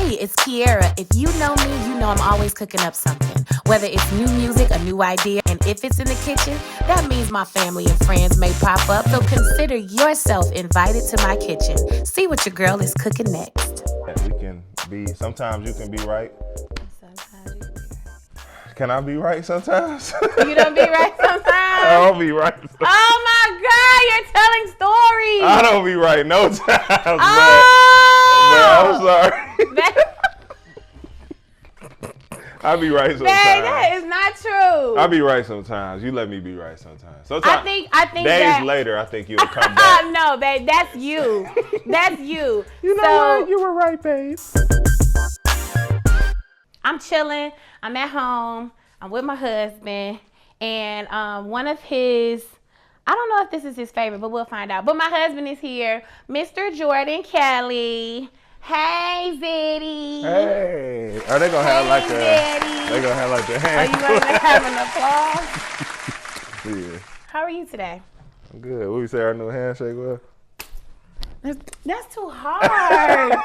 Hey, it's Kierra. If you know me, you know I'm always cooking up something. Whether it's new music, a new idea, and if it's in the kitchen, that means my family and friends may pop up. So consider yourself invited to my kitchen. See what your girl is cooking next. We can be, sometimes you can be right. Sometimes you can be right. Can I be right sometimes? You don't be right sometimes? I'll be right sometimes. Oh my God, you're telling stories. I don't be right no times, Oh! but I'm sorry. I be right sometimes. Man, that is not true. I be right sometimes. You let me be right sometimes. I think days that, later, I think you'll come back. No, babe, that's you. That's you. You know what? You were right, babe. I'm chilling. I'm at home. I'm with my husband. And one of his, I don't know if this is his favorite, but we'll find out. But my husband is here, Mr. Jordan Kelly. Hey, Zeddy. Hey. Are they gonna have like Zeddy. They gonna have like the hand? Are you gonna have an applause? Yeah. How are you today? I'm good. What you say our new handshake was? That's too hard.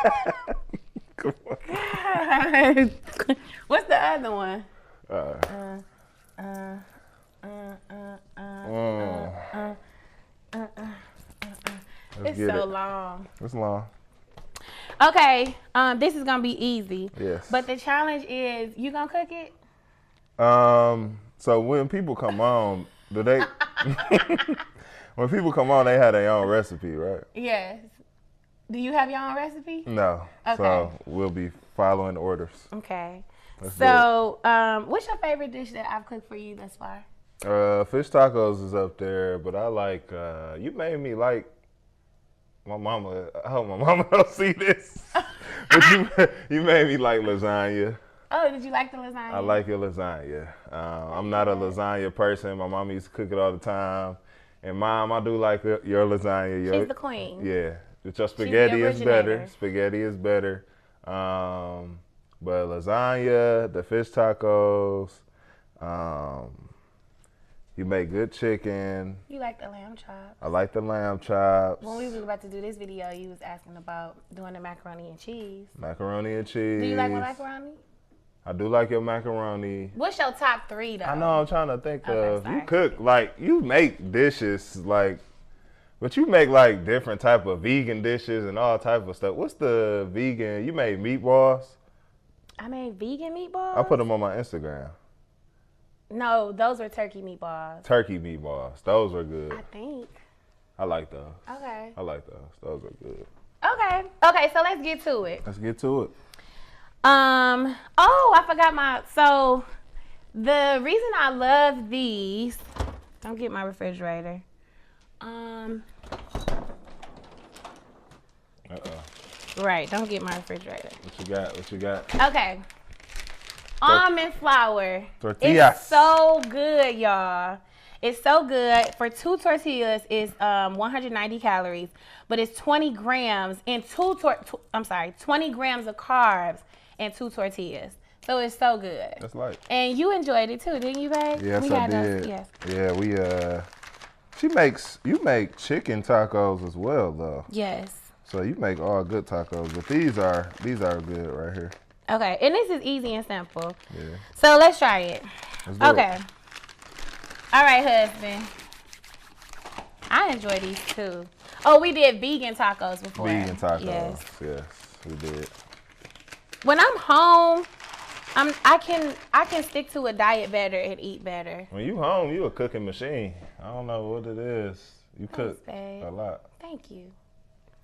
Come on. God. What's the other one? It's so long. It's long. Okay, this is gonna be easy. Yes. But the challenge is, you gonna cook it? So when people come on, do they? When people come on, they have their own recipe, right? Yes. Do you have your own recipe? No. Okay. So we'll be following orders. Okay. Let's So, what's your favorite dish that I've cooked for you thus far? Fish tacos is up there, but I like. You made me like. My mama. I hope my mama don't see this. But you made me like lasagna. Oh, did you like the lasagna? I like your lasagna. I'm not a lasagna person. My mama used to cook it all the time. And Mom, I do like your lasagna. She's the queen. Yeah. But your spaghetti is better. originator. Spaghetti is better. But lasagna, the fish tacos, you make good chicken. You like the lamb chops? I like the lamb chops. When we was about to do this video, you was asking about doing the macaroni and cheese. Macaroni and cheese. Do you like my macaroni? I do like your macaroni. What's your top 3 though? I know, I'm trying to think of. sorry. You cook, like, you make dishes, like, but you make, like, different type of vegan dishes and all type of stuff. What's the vegan? You made meatballs? I made vegan meatballs? I put them on my Instagram. No, those were turkey meatballs. Turkey meatballs. Those are good. I think. I like those. Okay. I like those. Those are good. Okay. Okay, so let's get to it. Let's get to it. Oh, I forgot so the reason I love these, don't get my refrigerator. Right, don't get my refrigerator. What you got? Okay. Almond flour. Tortillas. It's so good, y'all. It's so good. For 2 tortillas, it's 190 calories, but it's 20 grams and 20 grams of carbs and 2 tortillas. So it's so good. That's light. And you enjoyed it too, didn't you, babe? Yes, I did. Yes. Yeah, you make chicken tacos as well, though. Yes. So you make all good tacos, but these are good right here. Okay, and this is easy and simple. Yeah. So let's try it. Let's do Okay. it. All right, husband. I enjoy these too. Oh, we did vegan tacos before. Vegan tacos. Yes. We did. When I'm home, I can stick to a diet better and eat better. When you home, you a cooking machine. I don't know what it is. You cook babe. a lot. Thank you.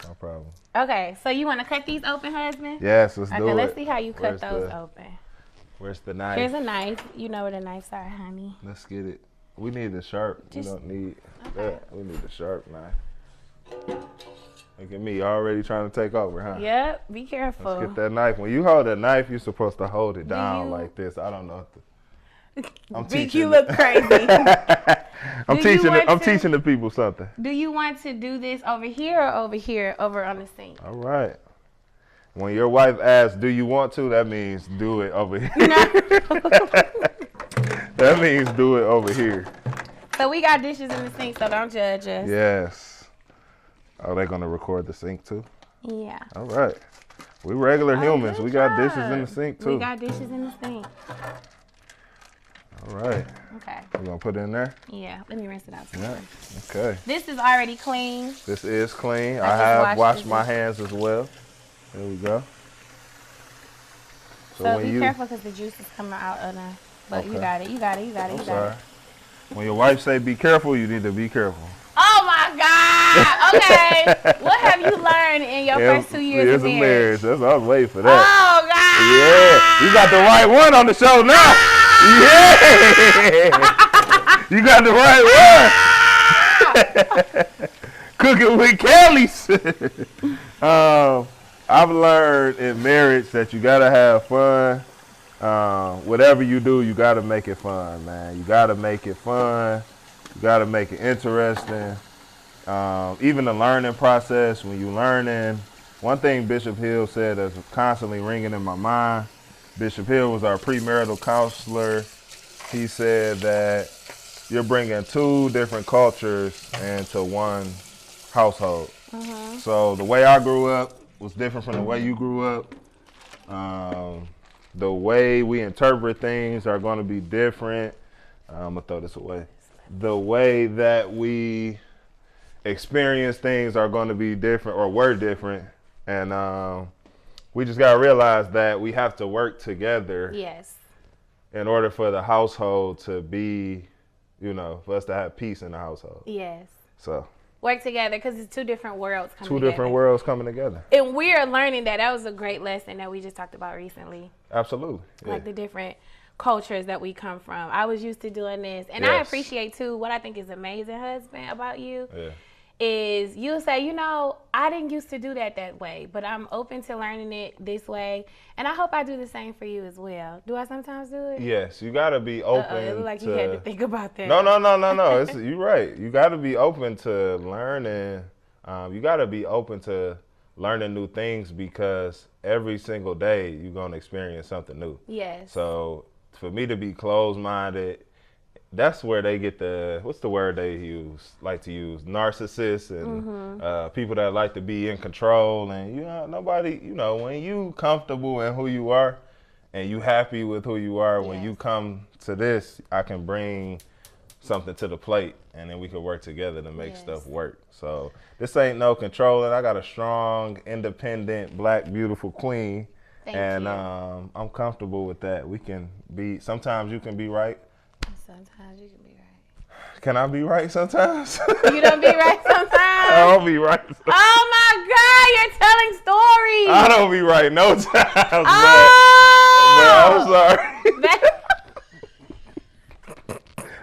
No problem. Okay, so you want to cut these open, husband? Yes, let's do it. Okay, let's see how you cut Where's those open. Where's the knife? Here's a knife. You know where the knives are, honey. Let's get it. We need the sharp. We don't need that. We need the sharp knife. Look at me already trying to take over, huh? Yep, be careful. Let's get that knife. When you hold a knife, you're supposed to hold it down like this. I don't know. I'm teaching. You look crazy. I'm teaching the people something. Do you want to do this over here or over here, over on the sink? All right. When your wife asks, do you want to, that means do it over here. That means do it over here. So we got dishes in the sink, so don't judge us. Yes. Are they going to record the sink too? Yeah. All right. We regular Oh, humans. good We got job. dishes in the sink too. We got dishes in the sink. All right. Okay. You gonna put it in there? Yeah. Let me rinse it out. Yeah. Okay. This is already clean. This is clean. I I just have washed this my in. hands as well. There we go. So be careful because the juice is coming out of the. But Okay. you got it. You got it. You got it. I'm You got sorry. it. When your wife say be careful, you need to be careful. Oh my God. Okay. What have you learned in your first 2 years of marriage? That's I was waiting for that. Oh God. Yeah, you got the right one on the show now. Yeah, you got the right one. Cooking with Kelly's. I've learned in marriage that you gotta have fun. Whatever you do, you gotta make it fun, man. You gotta make it fun. You gotta make it interesting. Even the learning process, when you learning, one thing Bishop Hill said that's constantly ringing in my mind. Bishop Hill was our premarital counselor. He said that you're bringing 2 different cultures into one household. Mm-hmm. So the way I grew up was different from the way you grew up. The way we interpret things are going to be different. I'm going to throw this away. The way that we experience things are going to be different or were different. And we just got to realize that we have to work together. Yes. In order for the household to be, for us to have peace in the household. Yes. So. Work together because it's 2 different worlds coming together. 2 different worlds coming together. And we are learning that. That was a great lesson that we just talked about recently. Absolutely. Yeah. Like the different cultures that we come from. I was used to doing this. And Yes. I appreciate, too, what I think is amazing, husband, about you. Yeah. Is you'll say, I didn't used to do that way, but I'm open to learning it this way. And I hope I do the same for you as well. Do I sometimes do it? Yes, you got to be open. It looked like you had to think about that. No. You're right. You got to be open to learning. You got to be open to learning new things because every single day you're going to experience something new. Yes. So for me to be closed-minded, that's where they get what's the word they like to use, narcissists and people that like to be in control. And, nobody, when you comfortable in who you are and you happy with who you are, when you come to this, I can bring something to the plate and then we can work together to make stuff work. So this ain't no controlling. I got a strong, independent, black, beautiful queen. Thank you. I'm comfortable with that. Sometimes you can be right. Sometimes you can be right. Can I be right sometimes? You don't be right sometimes? I don't be right sometimes. Oh my God, you're telling stories. I don't be right no times. Oh! But I'm sorry.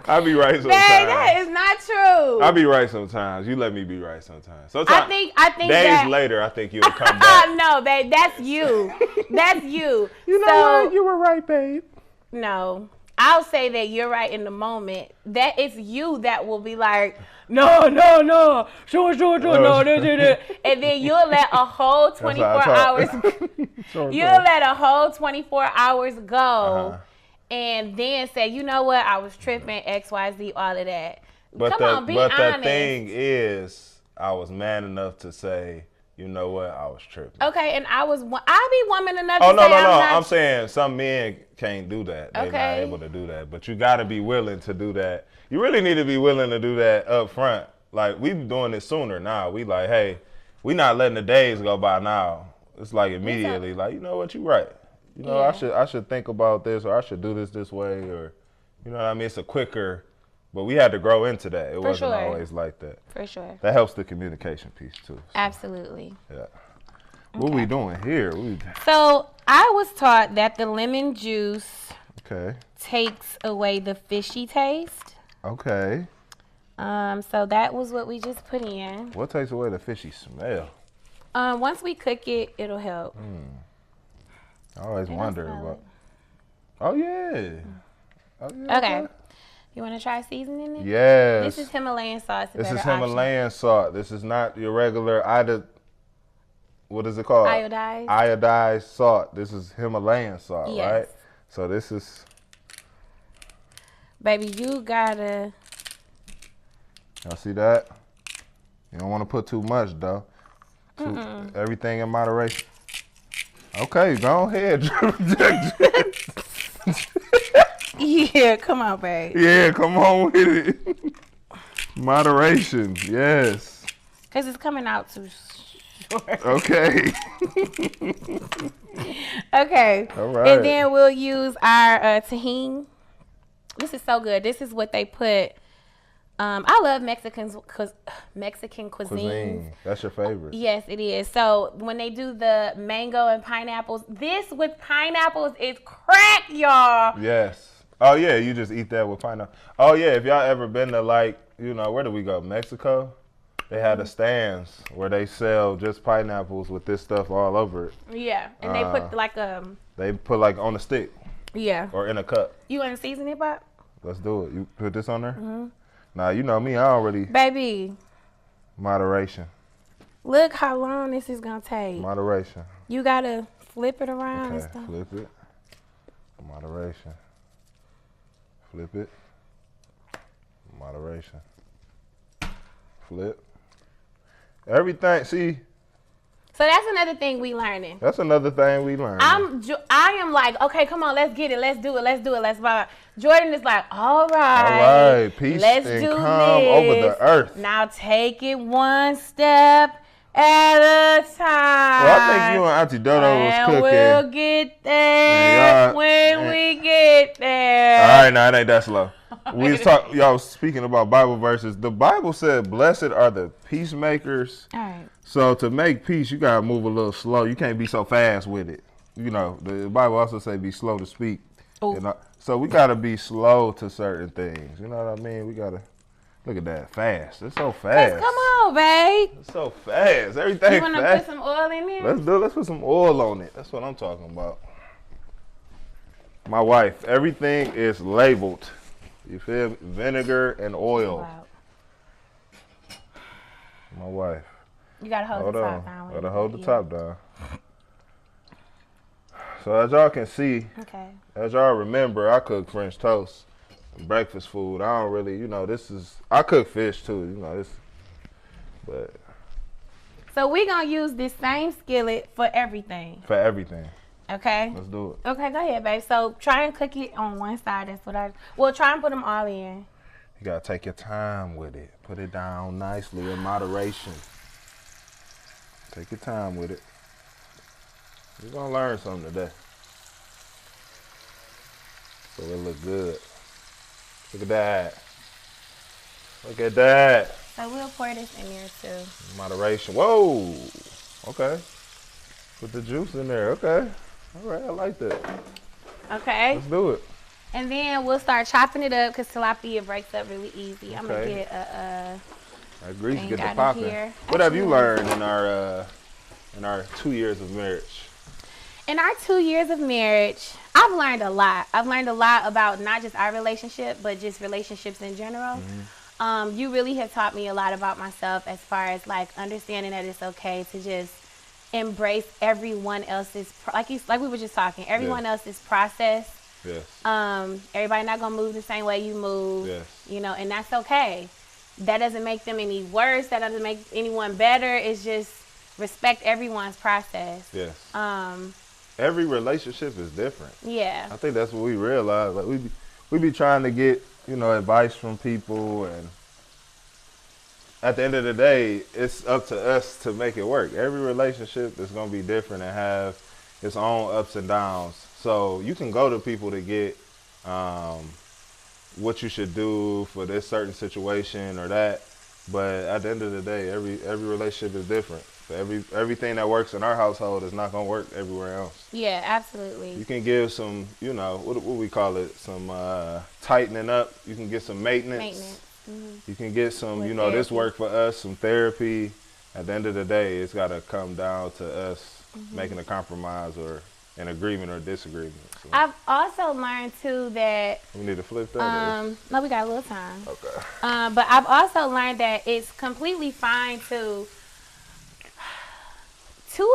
I be right sometimes. That is not true. I be right sometimes. You let me be right sometimes. I think days later, I think you'll come back. No, babe, that's you. That's you. You know what? You were right, babe. No. I'll say that you're right in the moment. That it's you that will be like, no, sure, no, and then you'll let a whole 24 hours. You'll let a whole 24 hours go, and then say, you know what? I was tripping, XYZ, all of that. Come on, be honest. But the thing is, I was man enough to say, you know what? I was tripping. Okay, and I'll be woman enough to say no. I'm saying some men can't do that. They're not able to do that. But you got to be willing to do that. You really need to be willing to do that up front. Like, we be doing this sooner now. We like, hey, we not letting the days go by now. It's like immediately, like, you know what? You right. I should think about this, or I should do this way, or, you know what I mean? It's a quicker. But we had to grow into that. It wasn't always like that. For sure. That helps the communication piece too. So. Absolutely. Yeah. What we doing here? So I was taught that the lemon juice takes away the fishy taste. Okay. So that was what we just put in. What takes away the fishy smell? Once we cook it, it'll help. I always wonder about. Oh yeah. Okay. You want to try seasoning it? Yes. This is Himalayan salt. This is Himalayan salt. This is not your regular what is it called? Iodized. Iodized salt. This is Himalayan salt, right? So this is. Baby, you gotta. Y'all see that? You don't want to put too much though. Everything in moderation. Okay, go ahead. Yeah, come on, babe. Yeah, come on with it. Moderation, yes. Because it's coming out too short. Okay. Okay. All right. And then we'll use our tahini. This is so good. This is what they put. I love Mexican cuisine. That's your favorite. Yes, it is. So when they do the mango and pineapples, this with pineapples is crack, y'all. Yes. Oh, yeah, you just eat that with pineapple. Oh, yeah, if y'all ever been to, like, you know, where do we go? Mexico? They had the stands where they sell just pineapples with this stuff all over it. Yeah, and they put like They put like on a stick. Yeah. Or in a cup. You want to season it, Bob? Let's do it. You put this on there? Mm-hmm. Nah, you know me, I already. Baby. Moderation. Look how long this is going to take. Moderation. You got to flip it around and Okay, stuff. flip it. Moderation. Flip it. Moderation. Flip. Everything, see. So that's another thing we learning. That's another thing we learning. I am like, okay, come on, let's get it, let's do it, let's blah. Jordan is like, all right. All right, peace let's and do calm this. over the earth. Now take it one step at a time. Well, I think you and Auntie Dodo was cooking. We'll get there when we get there. All right, now it ain't that slow. We was y'all was speaking about Bible verses. The Bible said, "Blessed are the peacemakers." All right. So to make peace, you gotta move a little slow. You can't be so fast with it. You know, the Bible also say, "Be slow to speak." You know? So we gotta be slow to certain things. You know what I mean? We gotta look at that fast. It's so fast. Come on, babe. It's so fast. Everything. You wanna fast. put some oil in there? Let's do it. Let's put some oil on it. That's what I'm talking about. My wife, everything is labeled. You feel me? Vinegar and oil. Wow. My wife. You gotta hold the top down. Gotta hold the top down. So as y'all can see, as y'all remember, I cook French toast, breakfast food. I don't really, you know, I cook fish too, you know, but. So we gonna use this same skillet for everything. For everything. Okay. Let's do it. Okay, go ahead, babe. So try and cook it on one side. That's what try and put them all in. You gotta take your time with it. Put it down nicely in moderation. Take your time with it. You're gonna learn something today. So it look good. Look at that. Look at that. So we'll pour this in there too. Moderation. Whoa. Okay. Put the juice in there. Okay. All right. I like that. Okay. Let's do it. And then we'll start chopping it up because tilapia breaks up really easy. Okay. I'm gonna get that grease get the popping. What have you learned in our 2 years of marriage? In our 2 years of marriage, I've learned a lot. I've learned a lot about not just our relationship, but just relationships in general. Mm-hmm. You really have taught me a lot about myself as far as like understanding that it's okay to just embrace everyone else's, like we were just talking, everyone else's process. Yes. Everybody not gonna move the same way you move. Yes. You know, and that's okay. That doesn't make them any worse. That doesn't make anyone better. It's just respect everyone's process. Yes. Every relationship is different. Yeah. I think that's what we realize. Like we be trying to get, you know, advice from people, and at the end of the day, it's up to us to make it work. Every relationship is gonna be different and have its own ups and downs. So you can go to people to get what you should do for this certain situation or that, but at the end of the day, every relationship is different. So everything that works in our household is not gonna work everywhere else. Yeah, absolutely. You can give some, you know, what we call it, some tightening up. You can get some maintenance. Mm-hmm. You can get some, you know, therapy. This work for us, some therapy. At the end of the day, it's got to come down to us making a compromise or an agreement or disagreement. So. I've also learned too that we need to flip that. No, we got a little time. Okay. But I've also learned that it's completely fine to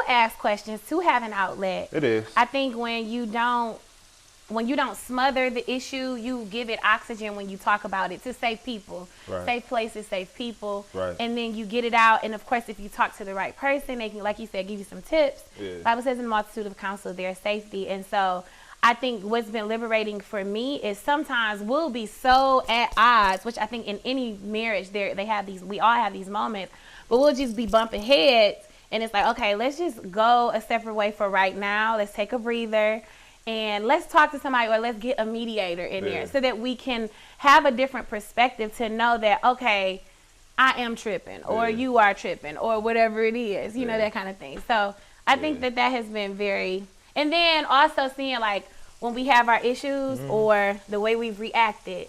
ask questions, to have an outlet. It is. I think when you don't don't smother the issue, you give it oxygen when you talk about it to save people, save places, save people, and then you get it out. And of course, if you talk to the right person, they can, like you said, give you some tips. Bible says in the multitude of counsel there's safety. And so I think what's been liberating for me is sometimes we'll be so at odds, which I think in any marriage they have these, we all have these moments, but we'll just be bumping heads. And it's like, okay, let's just go a separate way for right now. Let's take a breather and let's talk to somebody, or let's get a mediator in there so that we can have a different perspective to know that, okay, I am tripping or you are tripping or whatever it is, you know, that kind of thing. So I think that has been very, and then also seeing like when we have our issues or the way we've reacted,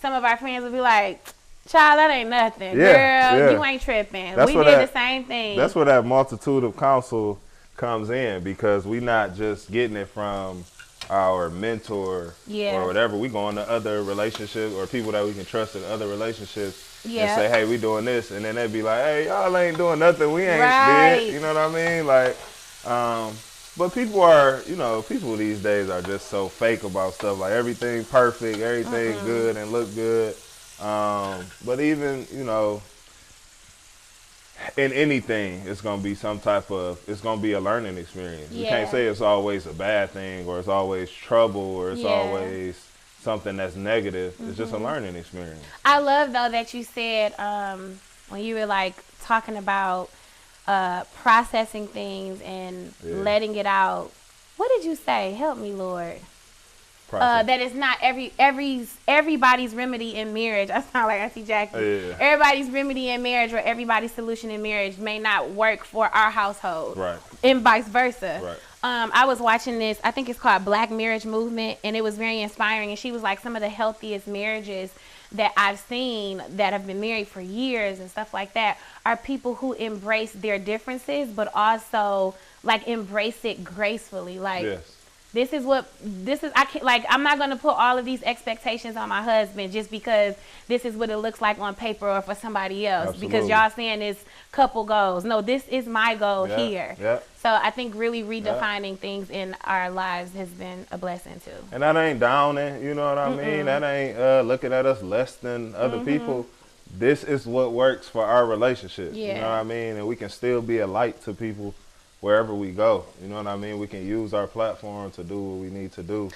some of our friends will be like, child, that ain't nothing. Girl, you ain't tripping. We did the same thing. That's where that multitude of counsel comes in, because we not just getting it from our mentor or whatever. We go into other relationships or people that we can trust in other relationships and say, hey, we doing this. And then they'd be like, hey, y'all ain't doing nothing. We ain't did. You know what I mean? Like, but people are, you know, people these days are just so fake about stuff. Like everything perfect, everything good and look good. But even, you know, in anything, it's going to be some type of, it's going to be a learning experience. You can't say it's always a bad thing or it's always trouble or it's always something that's negative. It's just a learning experience. I love, though, that you said when you were like talking about processing things and letting it out. What did you say? Help me, Lord. That is not everybody's remedy in marriage. I sound like Auntie Jackie. Everybody's remedy in marriage or everybody's solution in marriage may not work for our household. And vice versa. I was watching this, I think it's called Black Marriage Movement, and it was very inspiring. And she was like, some of the healthiest marriages that I've seen that have been married for years and stuff like that are people who embrace their differences, but also like embrace it gracefully. Like, this is, I can't, like, I'm not going to put all of these expectations on my husband just because this is what it looks like on paper or for somebody else. Because y'all saying it's couple goals. No, this is my goal here. So I think really redefining things in our lives has been a blessing too. And that ain't downing, you know what I mean? That ain't looking at us less than other people. This is what works for our relationship. You know what I mean? And we can still be a light to people wherever we go, you know what I mean? We can use our platform to do what we need to do.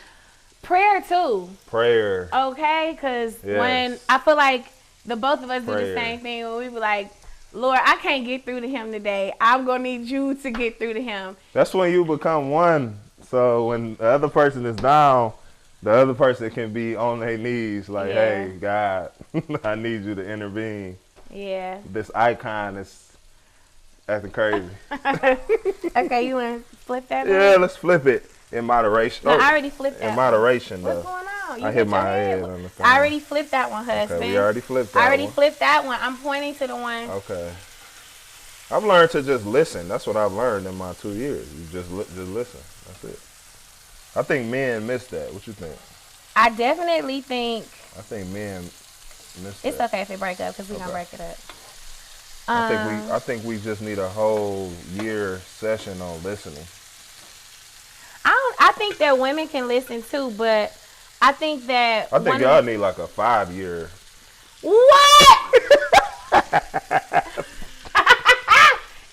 Prayer too. Prayer. Okay, because when I feel like the both of us do the same thing, when we be like, Lord, I can't get through to him today. I'm going to need you to get through to him. That's when you become one. So when the other person is down, the other person can be on their knees like, hey, God, I need you to intervene. This icon is acting crazy. Okay, you want to flip that? Yeah, let's flip it in moderation. No, I already flipped that. In moderation, one. though. What's going on? I hit my head on the phone. I already flipped that one, husband. Okay, we already flipped that one. I already flipped that one. I'm pointing to the one. Okay. I've learned to just listen. That's what I've learned in my 2 years. You just listen. That's it. I think men miss that. What you think? I definitely think. I think men miss that. It's okay if it break up because we're going to break it up. I think we just need a whole year session on listening. I think that women can listen too, but I think that y'all need like a 5-year. What?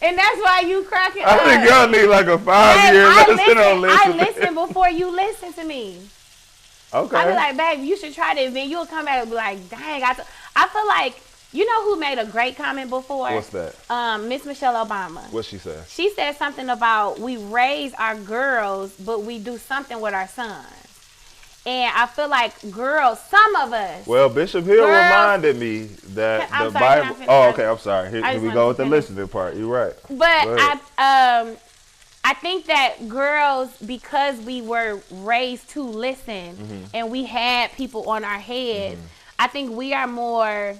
And that's why you cracking up. I think y'all need like a 5-year lesson on listening. I listen before you listen to me. Okay. I be like, babe, you should try this. Then you'll come back and be like, dang, I feel like, you know who made a great comment before? What's that? Miss Michelle Obama. What'd she say? She said something about we raise our girls, but we do something with our sons. And I feel like girls, some of us. Well, Bishop Hill reminded me that the Bible. Oh, okay. I'm sorry. Here we go with the listening part. You're right. But I think that girls, because we were raised to listen and we had people on our heads, I think we are more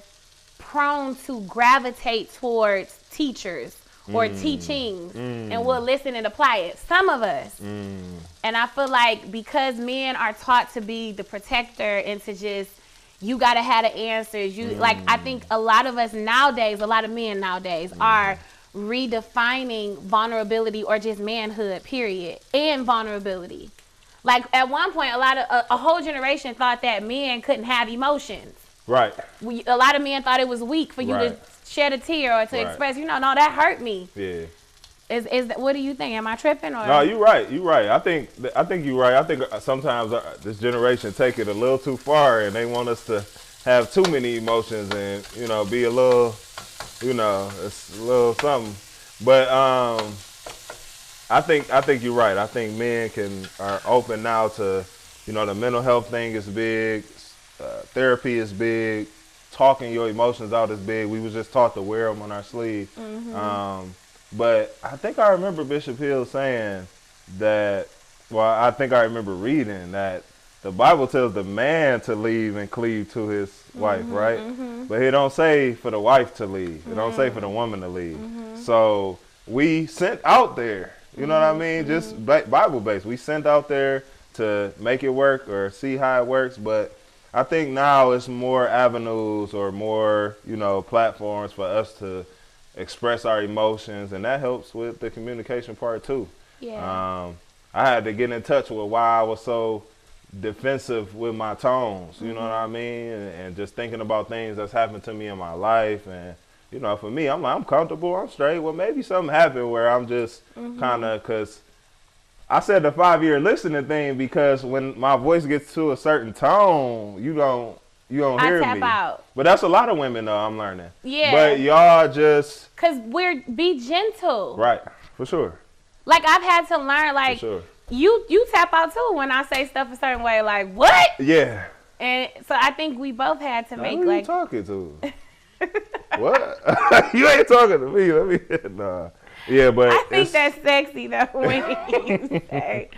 prone to gravitate towards teachers or teachings and we'll listen and apply it. Some of us. And I feel like because men are taught to be the protector and to just, you got to have the answers. Like, I think a lot of us nowadays, a lot of men nowadays are redefining vulnerability or just manhood, period, and vulnerability. Like at one point, a whole generation thought that men couldn't have emotions. Right. A lot of men thought it was weak for you to shed a tear or to express. No, that hurt me. Yeah. Is that, what do you think? Am I tripping or? No, you're right. You're right. I think you're right. I think sometimes this generation take it a little too far, and they want us to have too many emotions and be a little, it's a little something. But I think you're right. I think men are open now to, the mental health thing is big, therapy is big, talking your emotions out is big. We was just taught to wear them on our sleeve. Mm-hmm. But I think I remember Bishop Hill saying that, I think I remember reading that the Bible tells the man to leave and cleave to his wife, right? Mm-hmm. But it don't say for the wife to leave. It don't say for the woman to leave. Mm-hmm. So we sent out there, you know what I mean? Just Bible-based. We sent out there to make it work or see how it works. But I think now it's more avenues or more, platforms for us to express our emotions, and that helps with the communication part too. Yeah. I had to get in touch with why I was so defensive with my tones, you know what I mean? And just thinking about things that's happened to me in my life. And, for me, I'm comfortable, I'm straight. Well, maybe something happened where I'm just kind of, because I said the 5-year listening thing, because when my voice gets to a certain tone, you don't hear me. Out. But that's a lot of women, though, I'm learning. Yeah. But y'all just... Because be gentle. Right. For sure. Like, I've had to learn, like, for sure. You tap out, too, when I say stuff a certain way. Like, what? Yeah. And so I think we both had to make, who you talking to? What? You ain't talking to me. Nah. Yeah, but I think that's sexy, though, when you say...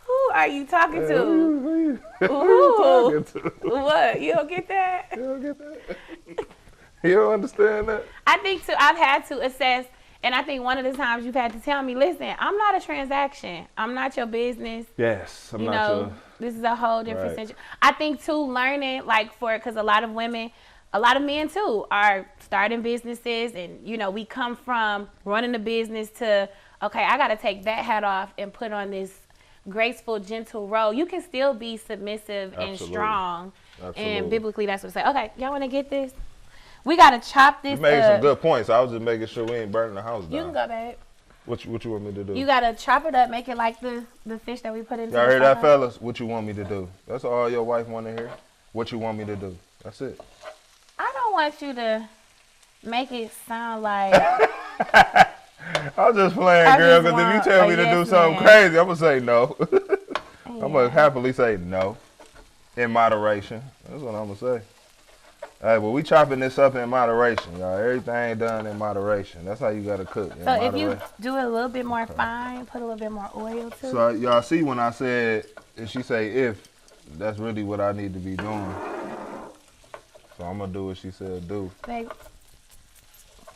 Who are you talking to? Who you talking to? What? You don't get that? You don't get that? You don't understand that? I think, too, I've had to assess, and I think one of the times you've had to tell me, listen, I'm not a transaction. I'm not your business. Yes, I'm not your... This is a whole different situation. I think, too, learning, because a lot of men, too, are starting businesses, and, we come from running a business to, okay, I got to take that hat off and put on this graceful, gentle role. You can still be submissive and strong. Absolutely. And biblically, that's what it says. Okay, y'all want to get this? We got to chop this up. You made some good points. I was just making sure we ain't burning the house down. You can go, babe. What you want me to do? You got to chop it up, make it like the fish that we put in. Y'all heard that, fellas? What you want me to do? That's all your wife want to hear. What you want me to do? That's it. I don't want you to make it sound like... I'm just playing, girl, because if you tell me to do something crazy, I'm going to say no. I'm going to happily say no. In moderation. That's what I'm going to say. All right, well, we chopping this up in moderation, y'all. Everything done in moderation. That's how you got to cook. So if you do it a little bit more fine, put a little bit more oil, too. So y'all see when I said, if she say if, that's really what I need to be doing. So I'm going to do what she said do. Babe.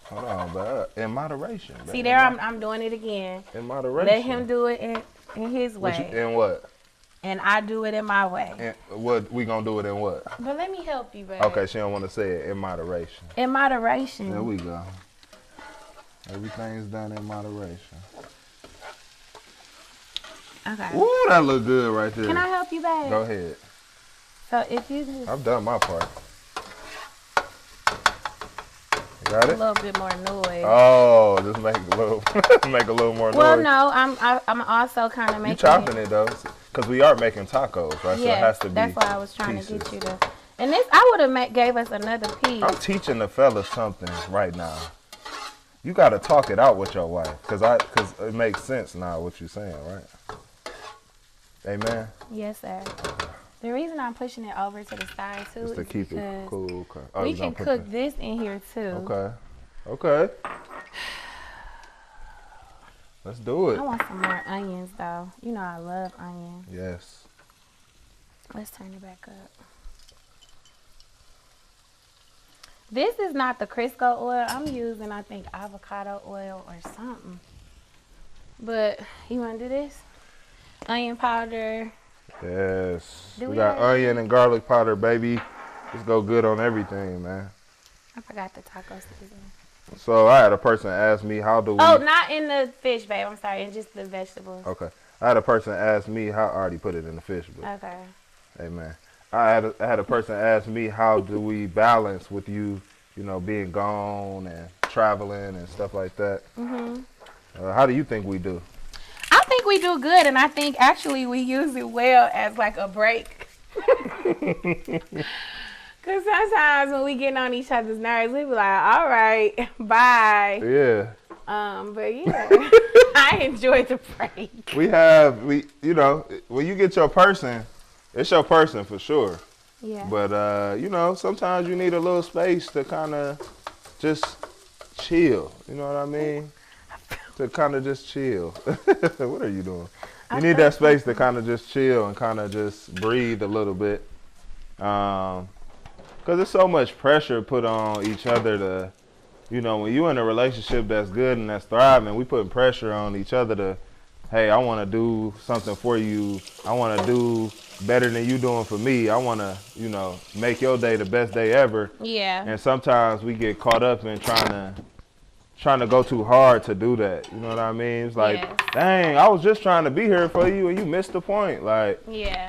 Hold on, but in moderation. Baby. See, there I'm doing it again. In moderation. Let him do it in his way. In what? And I do it in my way. And what we gonna do it in what? But let me help you, babe. Okay, she don't want to say it in moderation. In moderation. There we go. Everything's done in moderation. Okay. Ooh, that look good right there. Can I help you, babe? Go ahead. So if you just... I've done my part. Got it? A little bit more noise. Oh, just make a little more noise. Well, no, I'm also kind of making. You chopping it though, because we are making tacos, right? Yes, so it has to be. That's why I was trying to get you to. And this, I would have gave us another piece. I'm teaching the fellas something right now. You got to talk it out with your wife, because it makes sense now what you're saying, right? Amen. Yes, sir. Okay. The reason I'm pushing it over to the side, too, is to keep it cool. Okay. Oh, we can cook this in here, too. Okay. Let's do it. I want some more onions, though. You know I love onions. Yes. Let's turn it back up. This is not the Crisco oil. I'm using, I think, avocado oil or something. But you want to do this? Onion powder. Yes. We got onion and garlic powder, baby. Just go good on everything, man. I forgot the taco seasoning. So I had a person ask me, how do we... Oh, not in the fish, babe. I'm sorry. In just the vegetables. Okay. I had a person ask me how I already put it in the fish, but Okay. hey man, I had a person ask me how do we balance with you, you know, being gone and traveling and stuff like that. How do you think we do? I think we do good, and I think actually we use it well as like a break. Because sometimes when we get on each other's nerves, we be like, all right, bye. Yeah. But yeah, I enjoy the break. You know, when you get your person, it's your person for sure. Yeah. But, you know, sometimes you need a little space to kind of just chill. You know what I mean? To kind of just chill. What are you doing? You need that space to kind of just chill and kind of just breathe a little bit. Because there's so much pressure put on each other to, you know, when you're in a relationship that's good and that's thriving, we putting pressure on each other to, hey, I want to do something for you. I want to do better than you doing for me. I want to, you know, make your day the best day ever. Yeah. And sometimes we get caught up in trying to go too hard to do that. You know what I mean? It's like, dang, I was just trying to be here for you and you missed the point. Like,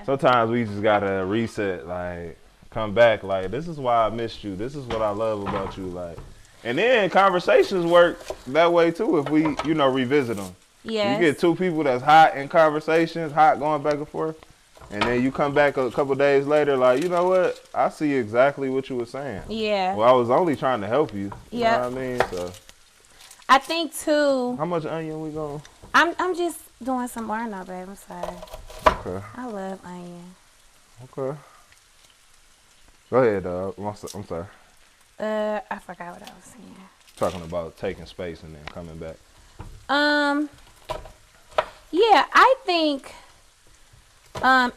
sometimes we just got to reset, like, come back. Like, this is why I missed you. This is what I love about you. Like, and then conversations work that way too if we, you know, revisit them. Yeah. You get two people that's hot in conversations, hot going back and forth, and then you come back a couple days later like, you know what? I see exactly what you were saying. Yeah. Well, I was only trying to help you. You know what I mean? So I think too. How much onion we going? I'm just doing some more now, babe. I'm sorry. Okay. I love onion. Okay. Go ahead, dog. I'm sorry. I forgot what I was saying. Talking about taking space and then coming back. Yeah, I think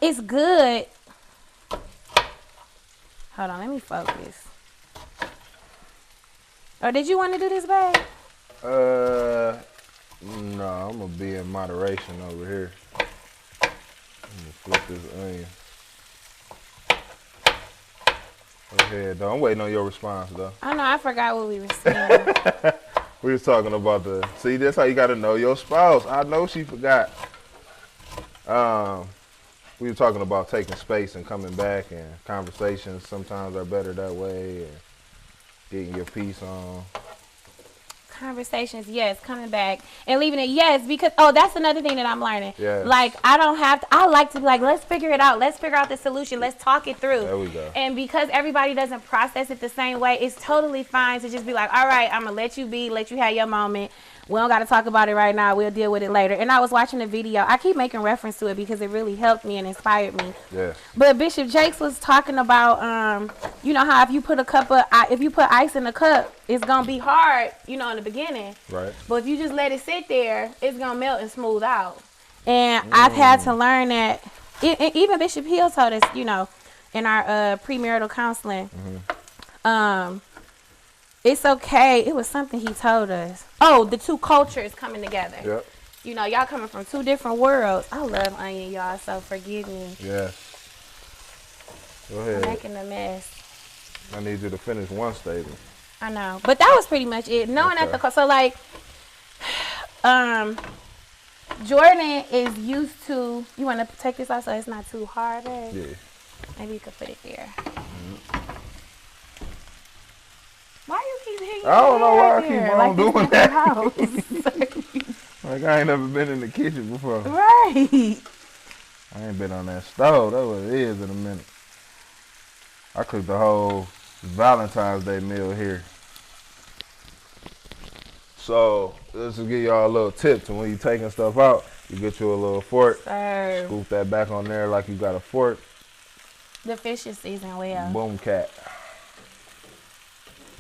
it's good. Hold on, let me focus. Or did you want to do this, babe? No, I'm gonna be in moderation over here. Let me flip this onion. Go ahead, though. I'm waiting on your response, though. I know, I forgot what we were saying. We was talking about see, that's how you gotta know your spouse. I know she forgot. We were talking about taking space and coming back, and conversations sometimes are better that way, and getting your piece on. Conversations, yes, coming back and leaving it, yes, because that's another thing that I'm learning. Yeah. Like I like to be like, let's figure it out. Let's figure out the solution. Let's talk it through. There we go. And because everybody doesn't process it the same way, it's totally fine to just be like, all right, I'm gonna let you be, let you have your moment. We don't got to talk about it right now. We'll deal with it later. And I was watching a video. I keep making reference to it because it really helped me and inspired me. Yeah. But Bishop Jakes was talking about, you know how if you put ice in a cup, it's gonna be hard, you know, in the beginning. Right. But if you just let it sit there, it's gonna melt and smooth out. And I've had to learn that. Even Bishop Hill told us, you know, in our premarital counseling. It's okay. It was something he told us. Oh, the two cultures coming together. Yep. You know, y'all coming from two different worlds. I love onion, y'all, so forgive me. Yeah. Go ahead. I'm making a mess. I need you to finish one statement. I know. But that was pretty much it. Knowing that so like, Jordan is used to, you want to take this out so it's not too hard, eh? Yeah. Maybe you could put it there. Why you keep hitting I don't know why I keep on like doing that. Like I ain't never been in the kitchen before. Right. I ain't been on that stove. That's what it is in a minute. I cooked the whole Valentine's Day meal here. So let's just give y'all a little tip. So when you taking stuff out, you get you a little fork. Scoop that back on there like you got a fork. The fish is seasoned well. Boom cat.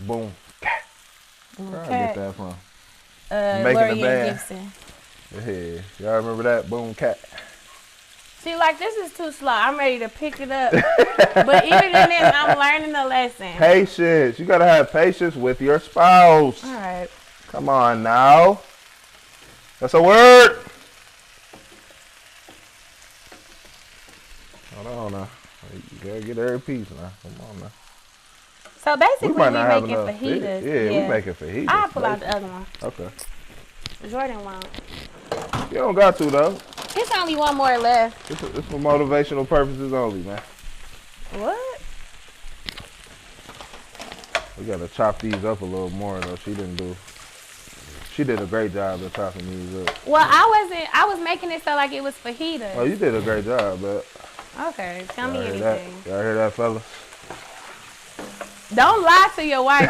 Boom cat. Where I get that from? Making the band. Gibson. Yeah, y'all remember that? Boom cat. See, like this is too slow. I'm ready to pick it up. But even in this, I'm learning the lesson. Patience. You gotta have patience with your spouse. All right. Come on now. That's a word. Hold on now. You gotta get every piece now. Come on now. So basically, we making fajitas. Yeah, we making fajitas. I'll pull out the other one. Okay. Jordan won't. You don't got to, though. It's only one more left. It's for motivational purposes only, man. What? We gotta chop these up a little more though. She did a great job of chopping these up. Well, I was making it so like it was fajitas. Oh, you did a great job, but. Okay, tell me anything. Y'all hear that, fellas? Don't lie to your wife,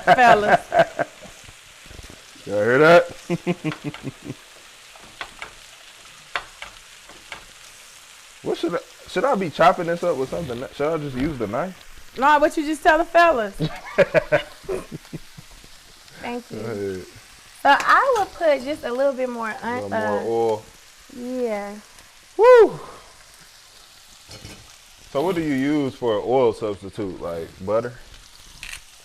fellas. Y'all hear that? What should I be chopping this up with something? Should I just use the knife? No, but you just tell the fellas. Thank you. So I would put just a little bit more. A little more oil. Yeah. Woo! So what do you use for an oil substitute, like butter?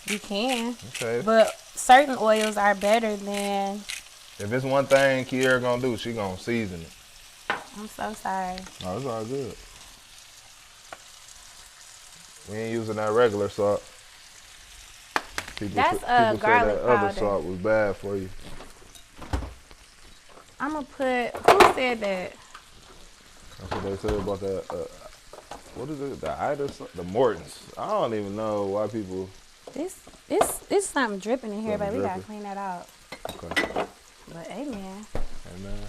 You can. Okay. But certain oils are better than. If it's one thing Kierra gonna do, she gonna season it. I'm so sorry. No, it's all good. We ain't using that regular salt. That's people garlic say that powder. other salt was bad for you. I'm gonna put. Who said that? That's what they said about that. What is it? The Idas, the Mortons. I don't even know why people. It's something dripping in here, but we gotta dripping. clean that out. Okay. But amen. Amen.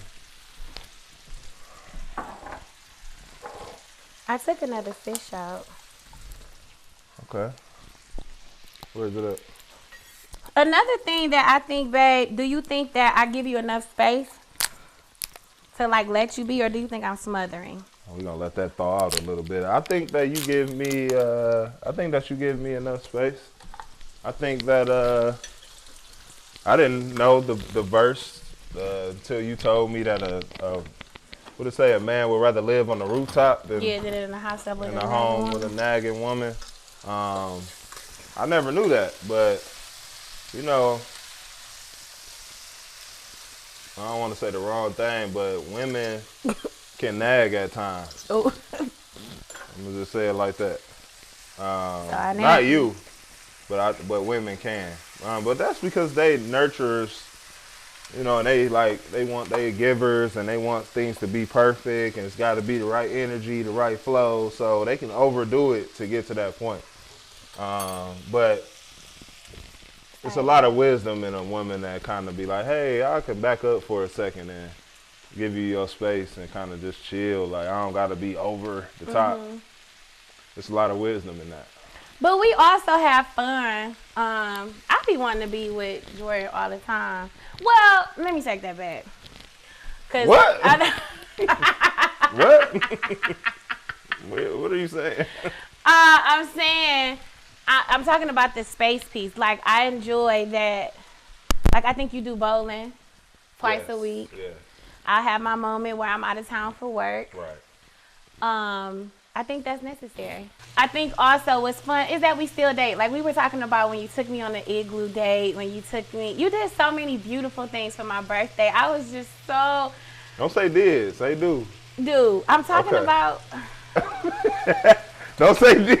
I took another fish out. Okay. Where is it at? Another thing that I think, babe, do you think that I give you enough space to like let you be, or do you think I'm smothering? We're gonna let that thaw out a little bit. I think that you give me enough space. I think that I didn't know the verse until you told me that what it say, a man would rather live on the rooftop than in a house with in a home with a nagging woman. I never knew that, but you know, I don't want to say the wrong thing, but women can nag at times. Oh. I'm gonna just say it like that. So not you, but women can. But that's because they nurturers, you know, and they givers, and they want things to be perfect, and it's got to be the right energy, the right flow, so they can overdo it to get to that point. But it's a lot of wisdom in a woman that kind of be like, hey, I can back up for a second and give you your space and kind of just chill. Like, I don't got to be over the top. There's a lot of wisdom in that. But we also have fun. I be wanting to be with Jordan all the time. Well, let me take that back. What? What? What are you saying? I'm saying, I'm talking about the space piece. Like, I enjoy that. Like, I think you do bowling twice a week. Yeah. I have my moment where I'm out of town for work. Right. I think that's necessary. I think also what's fun is that we still date. Like we were talking about when you took me on the igloo date, you did so many beautiful things for my birthday. I was just so. Don't say did, say do. Dude, I'm talking about. Don't say did.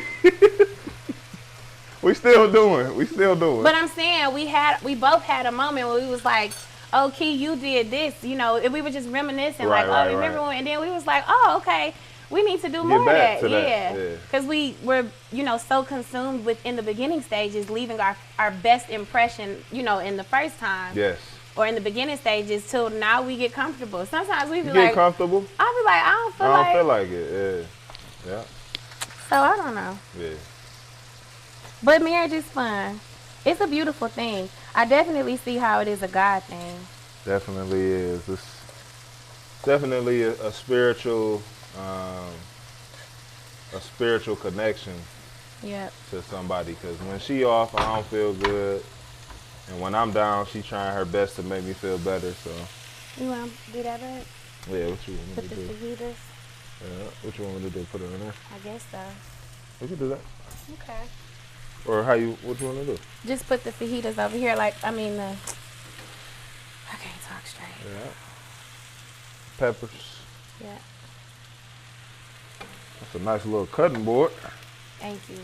We still doing. But I'm saying we both had a moment where we was like, oh, Key, you did this, you know, and we were just reminiscing, remember when, and then we was like, oh, okay, we need to do more of that. Yeah. Because we were, you know, so consumed with, in the beginning stages, leaving our best impression, you know, in the first time. Yes. Or in the beginning stages till now we get comfortable. Sometimes we be you like. Get comfortable? I'll be like, I don't feel like it, yeah. So I don't know. Yeah. But marriage is fun. It's a beautiful thing. I definitely see how it is a God thing. Definitely is. It's definitely a spiritual connection. Yep. To somebody, because when she off, I don't feel good, and when I'm down, she trying her best to make me feel better. So. You want to do that, babe? Yeah. What you want me to do? Put the fajitas. Yeah. What you want me to do? Put it in there. I guess so. We can do that. Okay. Or what you want to do? Just put the fajitas over here, I can't talk straight. Yeah. Peppers. Yeah. That's a nice little cutting board. Thank you.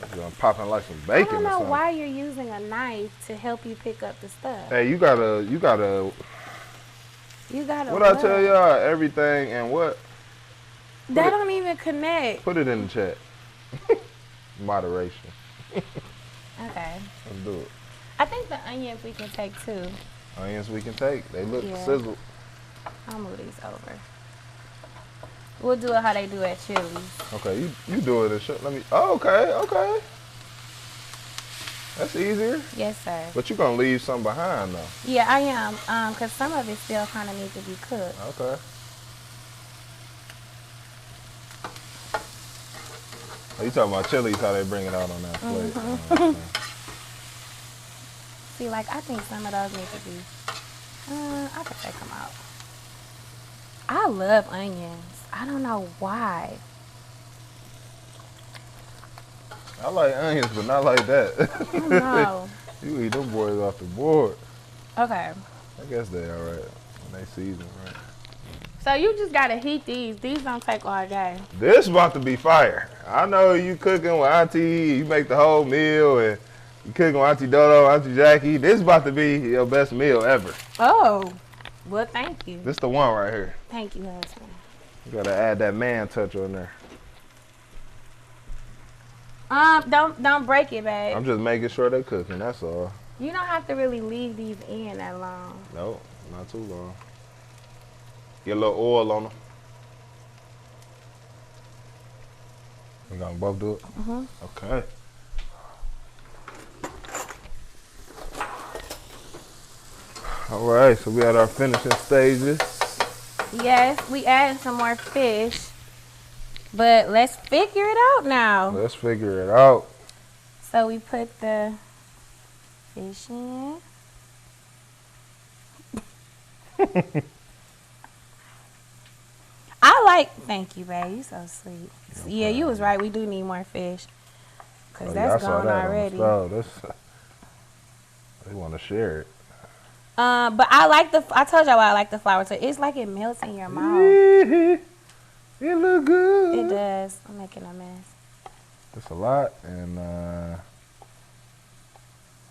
That's gonna popping like some bacon. I don't know or something. why you're using a knife to help you pick up the stuff. Hey, you gotta You gotta. What I tell y'all? Everything and what? That don't even connect. Put it in the chat. Moderation. Okay. Let's do it. I think the onions we can take too. Onions we can take. They look sizzled. I'll move these over. We'll do it how they do at Chili's. Okay, you do it. Let me. Oh, okay. That's easier. Yes, sir. But you're gonna leave some behind though. Yeah, I am. Cause some of it still kind of needs to be cooked. Okay. Oh, you talking about Chili's? How they bring it out on that plate? Mm-hmm. See, like I think some of those need to be. I could take them out. I love onions. I don't know why. I like onions, but not like that. I don't know. You eat them boys off the board. Okay. I guess they all right when they season right. So you just gotta heat these. These don't take all day. This about to be fire. I know you cooking with Auntie. You make the whole meal, and you cooking with Auntie Dodo, Auntie Jackie. This about to be your best meal ever. Oh, well, thank you. This the one right here. Thank you, husband. You gotta add that man touch on there. Don't break it, babe. I'm just making sure they cooking. That's all. You don't have to really leave these in that long. Nope, not too long. Get a little oil on them. We gonna both do it? Mm-hmm. Okay. All right, so we at our finishing stages. Yes, we added some more fish, but let's figure it out now. Let's figure it out. So we put the fish in. Thank you, babe. You so sweet. Okay. Yeah, you was right. We do need more fish. Because that's gone already. They want to share it. But I told y'all I like the flour too. It's like it melts in your mouth. It look good. It does. I'm making a mess. It's a lot, and I'm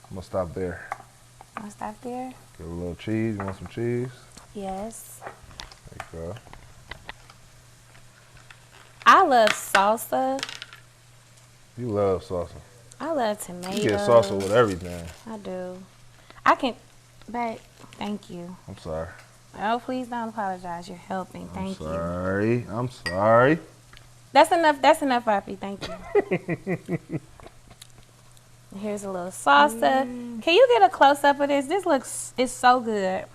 going to stop there. I'm going to stop there? Get a little cheese. You want some cheese? Yes. There you go. I love salsa. You love salsa. I love tomatoes. You get salsa with everything. I do. I can, babe, thank you. I'm sorry. Oh, please don't apologize. You're helping. Thank you. I'm sorry. That's enough, Papi. Thank you. Here's a little salsa. Can you get a close-up of this? It's so good.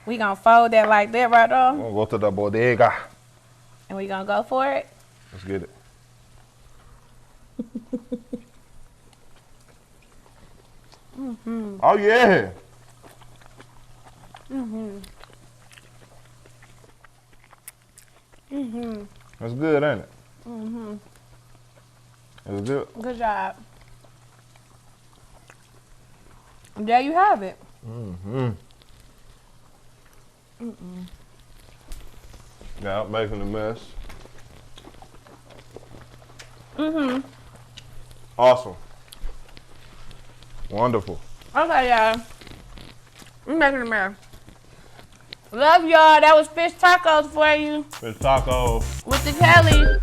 We gonna fold that like that right on. We'll go to the bodega. And we gonna go for it? Let's get it. Mm-hmm. Oh, yeah. Mm-hmm. Mm-hmm. That's good, ain't it? Mm-hmm. It was good. Good job. There you have it. Mm-hmm. Mm-mm. Yeah, I'm making a mess. Mm-hmm. Awesome. Wonderful. Okay, y'all. I'm making a mess. Love y'all. That was fish tacos for you. Fish taco. With the Kelly.